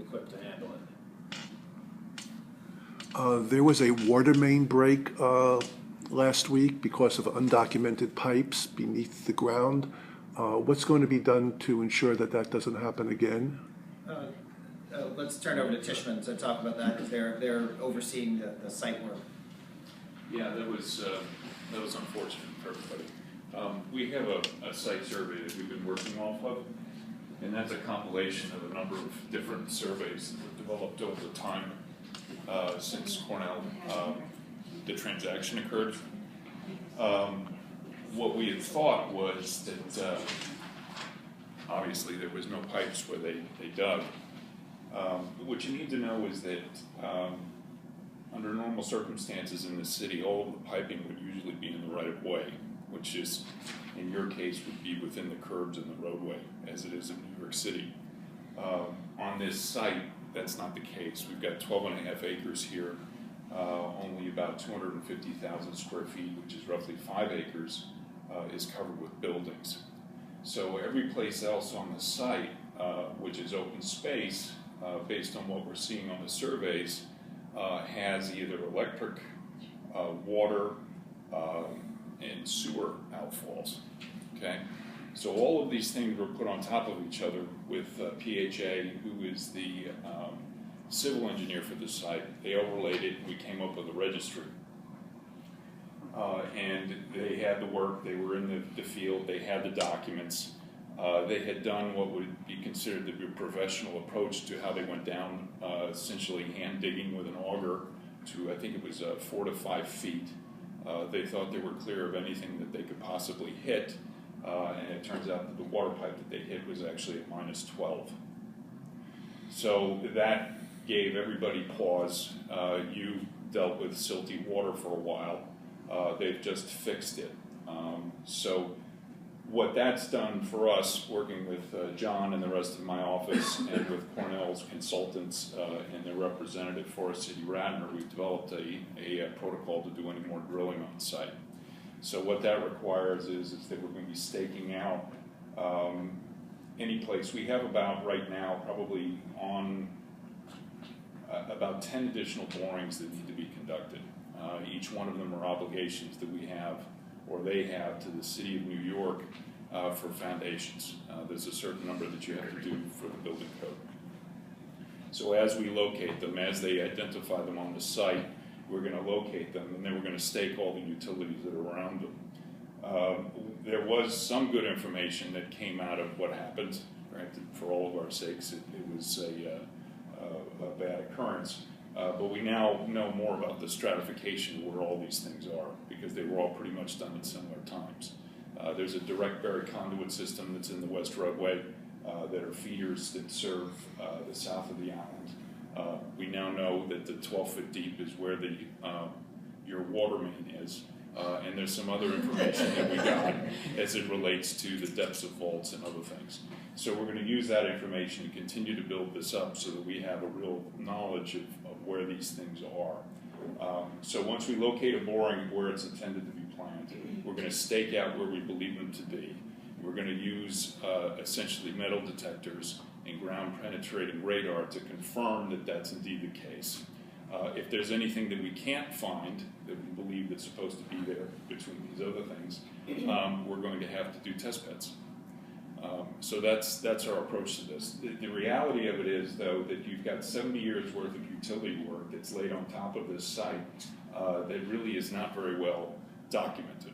equipped to handle it. There was a water main break last week because of undocumented pipes beneath the ground. What's going to be done to ensure that that doesn't happen again? Let's turn over to Tishman to talk about that, because they're overseeing the site work. Yeah, that was unfortunate for everybody. We have a site survey that we've been working off of, and that's a compilation of a number of different surveys that were developed over the time since Cornell, the transaction occurred. What we had thought was that obviously there was no pipes where they dug. What you need to know is that under normal circumstances in the city, all of the piping would usually be in the right of way, which is, in your case, would be within the curbs and the roadway, as it is in New York City. On this site, that's not the case. We've got 12.5 acres here, only about 250,000 square feet, which is roughly 5 acres, is covered with buildings. So every place else on the site, which is open space, based on what we're seeing on the surveys, has either electric, water, and sewer outfalls. Okay, so all of these things were put on top of each other with PHA, who is the civil engineer for the site. They overlaid it, and we came up with a registry. And they had the work, they were in the field, they had the documents. They had done what would be considered to be a professional approach to how they went down, essentially hand digging with an auger to, I think it was 4 to 5 feet. They thought they were clear of anything that they could possibly hit, and it turns out that the water pipe that they hit was actually at -12. So that gave everybody pause. You dealt with silty water for a while. They've just fixed it. So what that's done for us, working with John and the rest of my office and with Cornell's consultants and their representative, Forest City Radnor, we've developed a protocol to do any more drilling on site. So what that requires is that we're going to be staking out any place. We have about, right now, probably on about 10 additional borings that need to be conducted. Each one of them are obligations that we have, or they have, to the city of New York for foundations. There's a certain number that you have to do for the building code. So as we locate them, as they identify them on the site, we're going to locate them, and then we're going to stake all the utilities that are around them. There was some good information that came out of what happened. Granted, for all of our sakes, it was a bad occurrence. But we now know more about the stratification of where all these things are, because they were all pretty much done at similar times. There's a direct buried conduit system that's in the west roadway that are feeders that serve the south of the island. We now know that the 12-foot deep is where your water main is, and there's some other information that we got as it relates to the depths of vaults and other things. So we're going to use that information to continue to build this up so that we have a real knowledge of where these things are. So once we locate a boring where it's intended to be planned, we're going to stake out where we believe them to be. We're going to use essentially metal detectors and ground penetrating radar to confirm that that's indeed the case. If there's anything that we can't find that we believe that's supposed to be there between these other things, we're going to have to do test beds. So that's our approach to this. The reality of it is, though, that you've got 70 years worth of utility work that's laid on top of this site that really is not very well documented.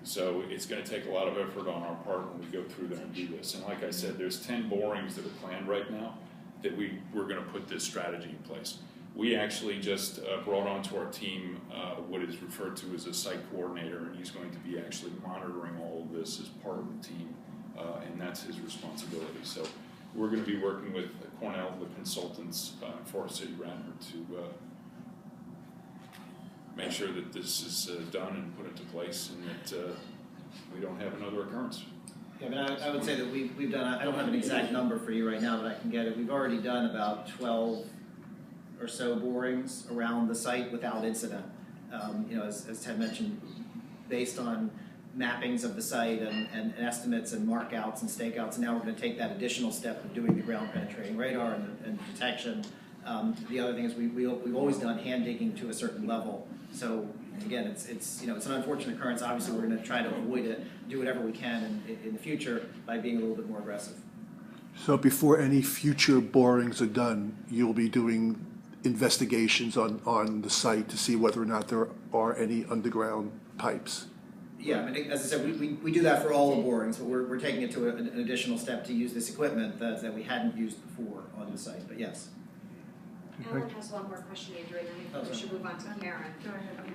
So it's going to take a lot of effort on our part when we go through there and do this. And like I said, there's 10 borings that are planned right now that we're going to put this strategy in place. We actually just brought onto our team what is referred to as a site coordinator, and he's going to be actually monitoring all of this as part of the team, and that's his responsibility. So we're going to be working with Cornell, the consultants, Forest City Radnor, to make sure that this is done and put into place, and that we don't have another occurrence. Yeah, but I would say that we've done, I don't have an exact number for you right now, but I can get it. We've already done about 12 or so borings around the site without incident. As Ted mentioned, based on mappings of the site and estimates and markouts and stakeouts, and now we're going to take that additional step of doing the ground penetrating radar and detection. The other thing is we've always done hand digging to a certain level. So again, it's an unfortunate occurrence. Obviously, we're going to try to avoid it, do whatever we can in the future by being a little bit more aggressive. So before any future borings are done, you'll be doing investigations on the site to see whether or not there are any underground pipes? Yeah, I mean, as I said, we do that for all the borings, but we're taking it to an additional step to use this equipment that we hadn't used before on the site, but yes. Alan has one more question, Andrew, and then we should move on to Karen. Go ahead.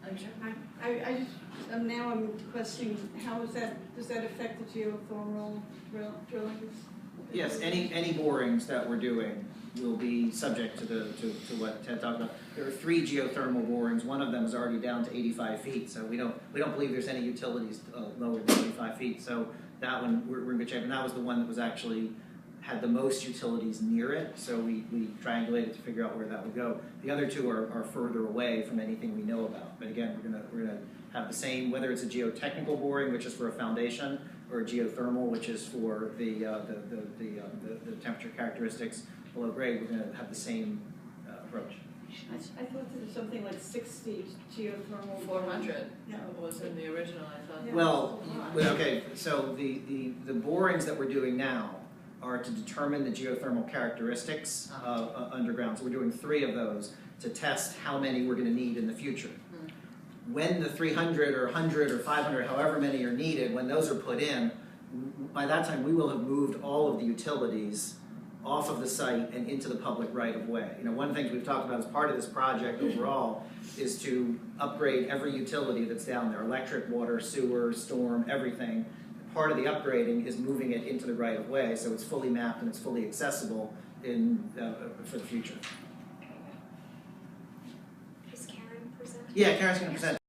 I'm sure. I just, now I'm questioning, does that affect the geothermal drillings? Yes, any borings that we're doing will be subject to what Ted talked about. There are 3 geothermal borings. One of them is already down to 85 feet, so we don't believe there's any utilities lower than 85 feet. So that one we're in good shape, and that was the one that was actually had the most utilities near it. So we triangulated to figure out where that would go. The other 2 are further away from anything we know about. But again, we're gonna have the same, whether it's a geotechnical boring, which is for a foundation, or a geothermal, which is for the temperature characteristics below grade. We're going to have the same approach. I thought there was something like 60 geothermal. 400 Yeah. was in the original, I thought. Yeah. Well, okay, so the borings that we're doing now are to determine the geothermal characteristics underground. So we're doing 3 of those to test how many we're going to need in the future. When the 300 or 100 or 500, however many are needed, when those are put in, by that time we will have moved all of the utilities off of the site and into the public right-of-way. One of the things we've talked about as part of this project overall is to upgrade every utility that's down there, electric, water, sewer, storm, everything. Part of the upgrading is moving it into the right-of-way so it's fully mapped and it's fully accessible for the future. Is Karen presenting? Yeah, Karen's going to present.